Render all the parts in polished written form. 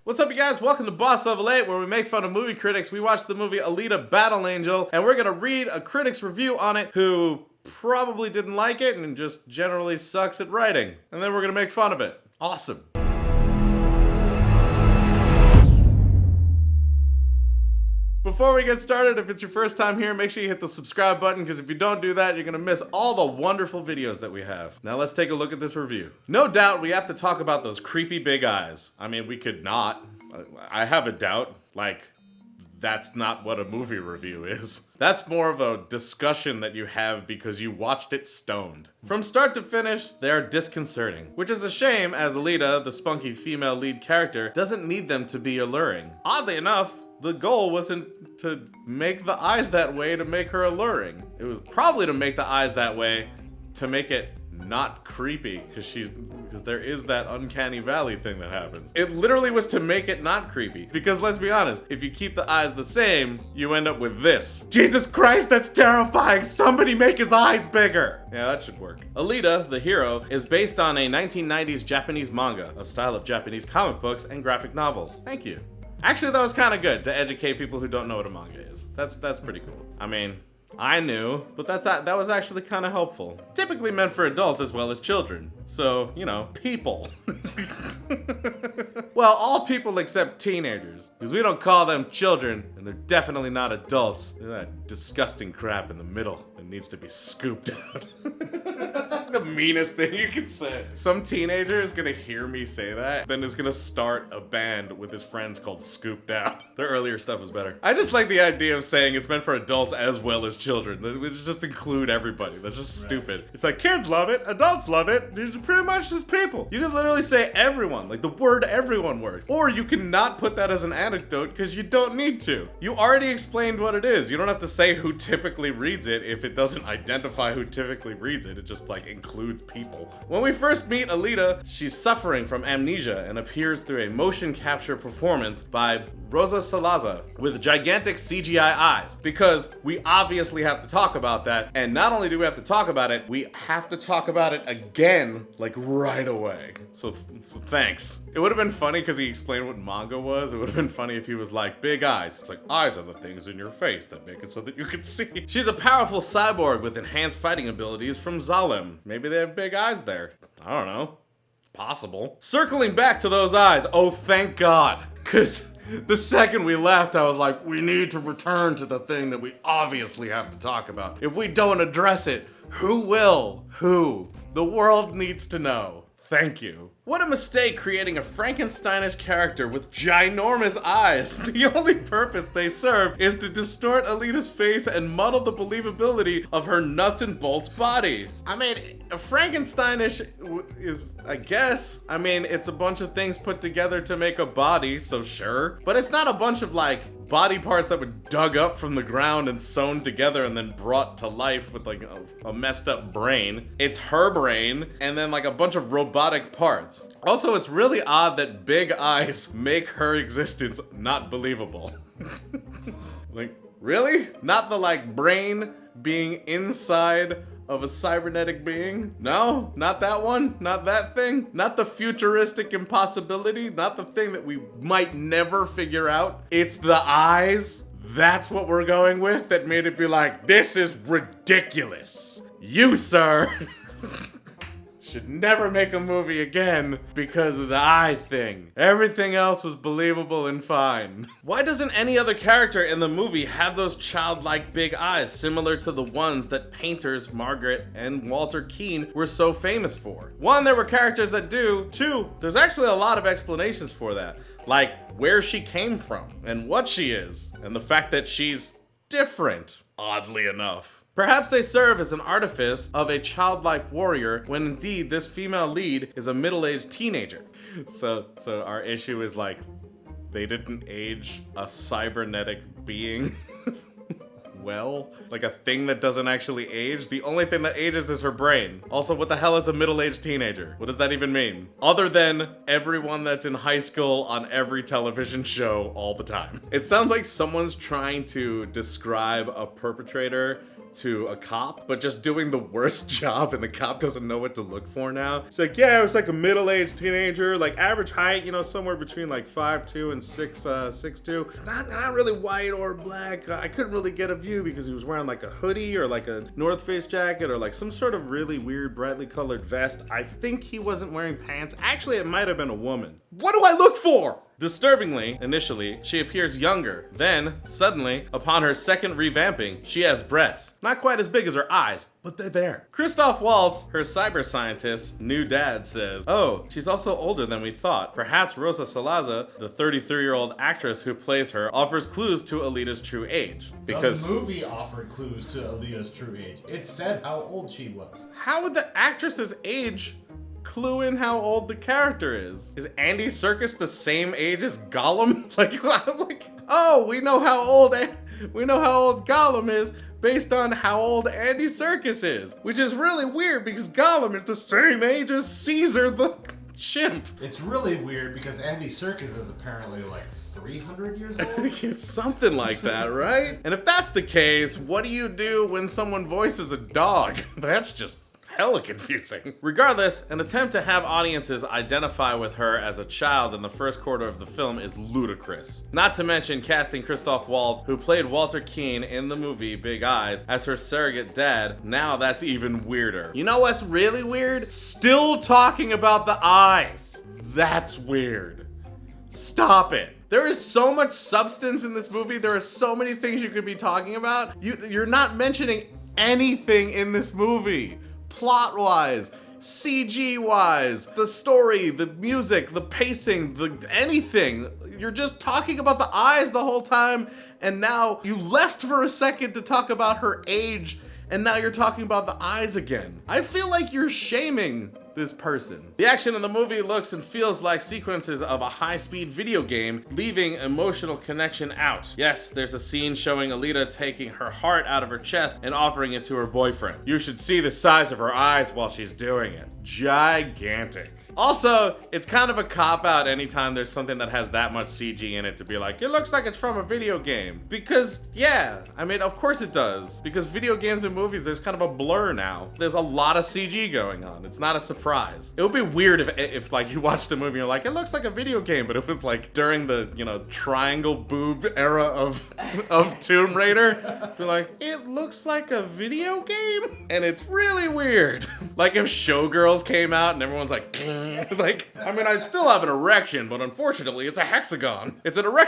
What's up, you guys? Welcome to Boss Level 8, where we make fun of movie critics. We watched the movie Alita Battle Angel, and we're gonna read a critic's review on it who probably didn't like it and just generally sucks at writing. And then we're gonna make fun of it. Awesome. Before we get started, if it's your first time here, make sure you hit the subscribe button, because if you don't do that, you're gonna miss all the wonderful videos that we have. Now let's take a look at this review. No doubt we have to talk about those creepy big eyes. I mean, we could not. I have a doubt. Like, that's not what a movie review is. That's more of a discussion that you have because you watched it stoned. From start to finish, they are disconcerting, which is a shame, as Alita, the spunky female lead character, doesn't need them to be alluring. Oddly enough, the goal wasn't to make the eyes that way to make her alluring. It was probably to make the eyes that way to make it not creepy, because there is that uncanny valley thing that happens. It literally was to make it not creepy, because let's be honest, if you keep the eyes the same, you end up with this. Jesus Christ, that's terrifying! Somebody make his eyes bigger! Yeah, that should work. Alita, the hero, is based on a 1990s Japanese manga, a style of Japanese comic books and graphic novels. Thank you. Actually, that was kind of good to educate people who don't know what a manga is. That's pretty cool. I mean, I knew, but that was actually kind of helpful. Typically meant for adults as well as children. So, you know, people. Well, all people except teenagers, because we don't call them children, and they're definitely not adults. They're that disgusting crap in the middle that needs to be scooped out. The meanest thing you could say. Some teenager is gonna hear me say that, then is gonna start a band with his friends called Scooped Out. Their earlier stuff was better. I just like the idea of saying it's meant for adults as well as children. We just include everybody. That's just stupid. It's like, kids love it, adults love it. These are pretty much just people. You can literally say everyone, like the word everyone works. Or you can not put that as an anecdote because you don't need to. You already explained what it is. You don't have to say who typically reads it if it doesn't identify who typically reads it. It just like includes people. When we first meet Alita, she's suffering from amnesia and appears through a motion capture performance by Rosa Salazar with gigantic CGI eyes, because we obviously have to talk about that, and not only do we have to talk about it, we have to talk about it again, like right away. So thanks. It would have been funny because he explained what manga was. It would have been funny if he was like, big eyes. It's like, eyes are the things in your face that make it so that you can see. She's a powerful cyborg with enhanced fighting abilities from Zalem. Maybe they have big eyes there. I don't know. It's possible. Circling back to those eyes, oh thank God, because the second we left, I was like, we need to return to the thing that we obviously have to talk about. If we don't address it, who will? Who? The world needs to know. Thank you. What a mistake creating a Frankensteinish character with ginormous eyes. The only purpose they serve is to distort Alita's face and muddle the believability of her nuts and bolts body. I mean, Frankensteinish is, I guess, I mean, it's a bunch of things put together to make a body, so sure. But it's not a bunch of like body parts that were dug up from the ground and sewn together and then brought to life with like a messed up brain. It's her brain and then like a bunch of robotic parts. Also, it's really odd that big eyes make her existence not believable. Like, really? Not the like brain being inside of a cybernetic being? No, not that one, not that thing, not the futuristic impossibility, not the thing that we might never figure out. It's the eyes. That's what we're going with that made it be like, this is ridiculous. You, sir, should never make a movie again because of the eye thing. Everything else was believable and fine. Why doesn't any other character in the movie have those childlike big eyes similar to the ones that painters Margaret and Walter Keean were so famous for? One, there were characters that do. Two, there's actually a lot of explanations for that. Like where she came from and what she is and the fact that she's different, oddly enough. Perhaps they serve as an artifice of a childlike warrior when indeed this female lead is a middle-aged teenager. So our issue is like, they didn't age a cybernetic being well, like a thing that doesn't actually age. The only thing that ages is her brain. Also, what the hell is a middle-aged teenager? What does that even mean? Other than everyone that's in high school on every television show all the time. It sounds like someone's trying to describe a perpetrator to a cop, but just doing the worst job, and the cop doesn't know what to look for now. It's like, yeah, it was like a middle-aged teenager, like average height, you know, somewhere between like 5'2" and 6'2". Not really white or black. I couldn't really get a view because he was wearing like a hoodie or like a North Face jacket or like some sort of really weird brightly colored vest. I think he wasn't wearing pants. Actually, it might have been a woman. What do I look for? Disturbingly, initially, she appears younger. Then, suddenly, upon her second revamping, she has breasts. Not quite as big as her eyes, but they're there. Christoph Waltz, her cyber scientist's new dad, says, "Oh, she's also older than we thought. Perhaps Rosa Salazar, the 33-year-old actress who plays her, offers clues to Alita's true age." Because the movie offered clues to Alita's true age. It said how old she was. How would the actress's age clue in how old the character is? Is Andy Serkis the same age as Gollum? We know how old Gollum is based on how old Andy Serkis is, which is really weird because Gollum is the same age as Caesar the chimp. It's really weird because Andy Serkis is apparently like 300 years old. Something like that, right? And if that's the case, what do you do when someone voices a dog? That's just hella confusing. Regardless, an attempt to have audiences identify with her as a child in the first quarter of the film is ludicrous. Not to mention casting Christoph Waltz, who played Walter Keean in the movie Big Eyes, as her surrogate dad. Now that's even weirder. You know what's really weird? Still talking about the eyes. That's weird. Stop it. There is so much substance in this movie. There are so many things you could be talking about. You're not mentioning anything in this movie. Plot-wise, CG-wise, the story, the music, the pacing, anything. You're just talking about the eyes the whole time, and now you left for a second to talk about her age, and now you're talking about the eyes again. I feel like you're shaming this person. The action in the movie looks and feels like sequences of a high-speed video game, leaving emotional connection out. Yes, there's a scene showing Alita taking her heart out of her chest and offering it to her boyfriend. You should see the size of her eyes while she's doing it. Gigantic. Also, it's kind of a cop-out anytime there's something that has that much CG in it to be like, it looks like it's from a video game. Because, yeah, I mean, of course it does. Because video games and movies, there's kind of a blur now. There's a lot of CG going on. It's not a surprise. It would be weird if like, you watched a movie and you're like, it looks like a video game, but it was like during the, you know, triangle boob era of Tomb Raider. Be like, it looks like a video game? And it's really weird. Like if Showgirls came out and everyone's like, like, I mean, I'd still have an erection, but unfortunately, it's a hexagon. It's an erection.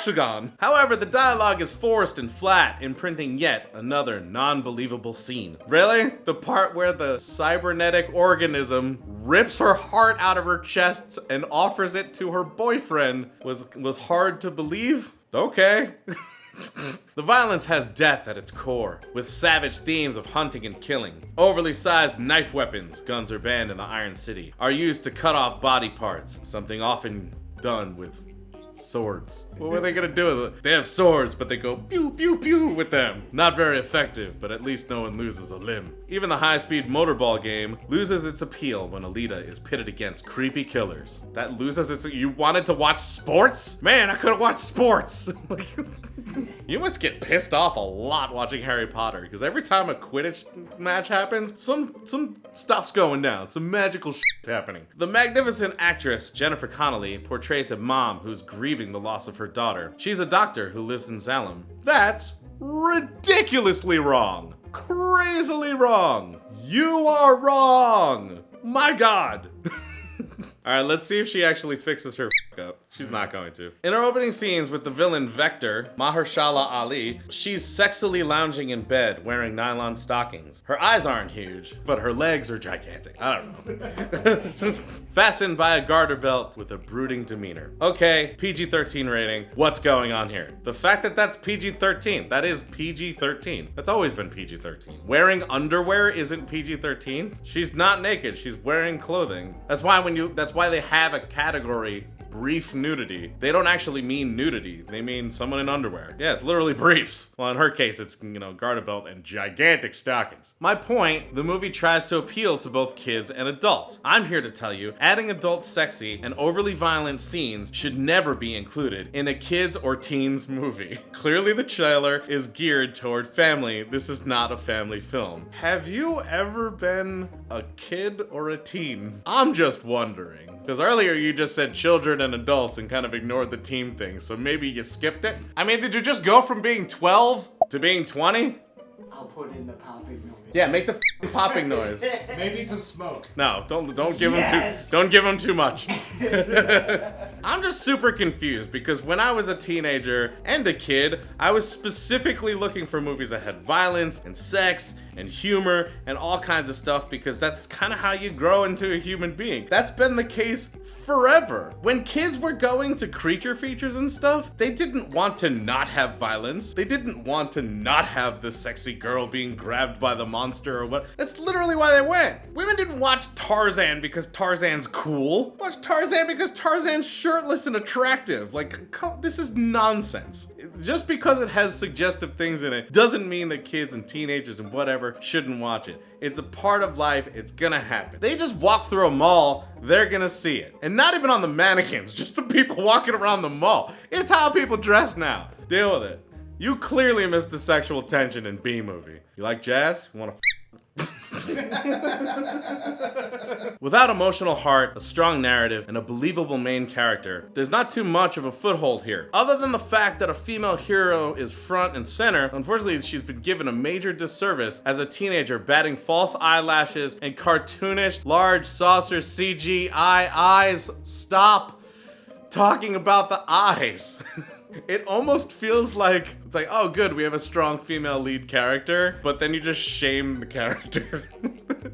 However, the dialogue is forced and flat, imprinting yet another non-believable scene. Really? The part where the cybernetic organism rips her heart out of her chest and offers it to her boyfriend was hard to believe? Okay. The violence has death at its core, with savage themes of hunting and killing. Overly sized knife weapons, guns are banned in the Iron City, are used to cut off body parts, something often done with swords. What were they gonna do with it? They have swords, but they go pew pew pew with them. Not very effective, but at least no one loses a limb. Even the high-speed motorball game loses its appeal when Alita is pitted against creepy killers. That loses its... You wanted to watch sports? Man, I could've watched sports! Like, you must get pissed off a lot watching Harry Potter, because every time a Quidditch match happens, some stuff's going down. Some magical shit's happening. The magnificent actress Jennifer Connelly portrays a mom who's grieving the loss of her daughter. She's a doctor who lives in Salem. That's ridiculously wrong. Crazily wrong. You are wrong. My God. All right, let's see if she actually fixes her up. She's not going to. In her opening scenes with the villain Vector, Mahershala Ali, she's sexily lounging in bed wearing nylon stockings. Her eyes aren't huge, but her legs are gigantic. I don't know. Fastened by a garter belt with a brooding demeanor. Okay, PG-13 rating. What's going on here? The fact that that's PG-13, that is PG-13. That's always been PG-13. Wearing underwear isn't PG-13. She's not naked, she's wearing clothing. That's why they have a category brief nudity, they don't actually mean nudity. They mean someone in underwear. Yeah, it's literally briefs. Well, in her case, it's, garter belt and gigantic stockings. My point, the movie tries to appeal to both kids and adults. I'm here to tell you, adding adult sexy and overly violent scenes should never be included in a kids or teens movie. Clearly the trailer is geared toward family. This is not a family film. Have you ever been a kid or a teen? I'm just wondering. Because earlier you just said children and adults and kind of ignored the teen thing, so maybe you skipped it? I mean, did you just go from being 12 to being 20? I'll put in the popping noise. Yeah, make the popping noise. Maybe some smoke. No, don't give him too much. I'm just super confused because when I was a teenager and a kid, I was specifically looking for movies that had violence and sex and humor and all kinds of stuff because that's kind of how you grow into a human being. That's been the case forever. When kids were going to creature features and stuff, they didn't want to not have violence. They didn't want to not have the sexy girl being grabbed by the monster or what. That's literally why they went. Women didn't watch Tarzan because Tarzan's cool. Watch Tarzan because Tarzan's shirtless and attractive. Like, this is nonsense. Just because it has suggestive things in it doesn't mean that kids and teenagers and whatever shouldn't watch it. It's a part of life. It's gonna happen. They just walk through a mall, they're gonna see it. And not even on the mannequins, just the people walking around the mall. It's how people dress now. Deal with it. You clearly missed the sexual tension in B-movie. You like jazz? You wanna Without emotional heart, a strong narrative, and a believable main character, there's not too much of a foothold here. Other than the fact that a female hero is front and center, unfortunately she's been given a major disservice as a teenager, batting false eyelashes and cartoonish large saucer CGI eyes. Stop talking about the eyes. It almost feels like, it's like, oh good, we have a strong female lead character, but then you just shame the character,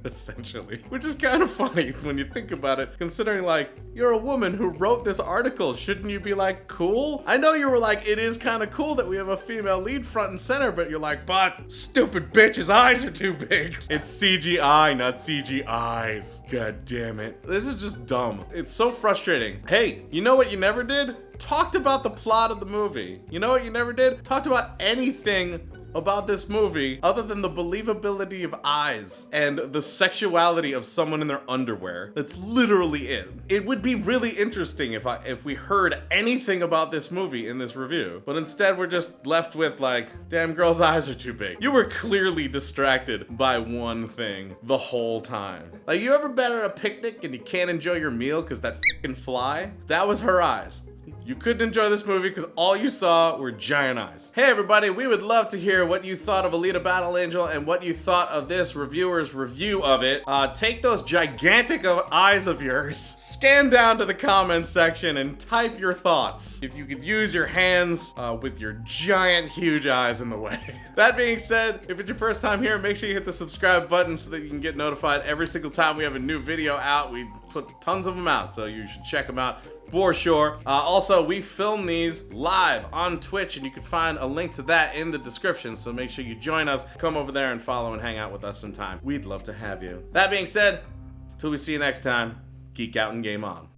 essentially. Which is kind of funny when you think about it, considering like, you're a woman who wrote this article, shouldn't you be like, cool? I know you were like, it is kind of cool that we have a female lead front and center, but you're like, but stupid bitch, his eyes are too big. It's CGI, not Cgi Eyes. God damn it. This is just dumb. It's so frustrating. Hey, you know what you never did? Talked about the plot of the movie. You know what you never did? Talked about anything about this movie other than the believability of eyes and the sexuality of someone in their underwear. That's literally it. It would be really interesting if we heard anything about this movie in this review, but instead we're just left with like, damn girl's eyes are too big. You were clearly distracted by one thing the whole time. Like, you ever been at a picnic and you can't enjoy your meal because that fucking fly? That was her eyes. You couldn't enjoy this movie because all you saw were giant eyes. Hey everybody, we would love to hear what you thought of Alita Battle Angel and what you thought of this reviewer's review of it. Take those gigantic eyes of yours, scan down to the comments section and type your thoughts. If you could use your hands with your giant huge eyes in the way. That being said, if it's your first time here, make sure you hit the subscribe button so that you can get notified every single time we have a new video out. We put tons of them out, so you should check them out for sure. Also, we film these live on Twitch, and you can find a link to that in the description, so make sure you join us. Come over there and follow and hang out with us sometime. We'd love to have you. That being said, till we see you next time, geek out and game on.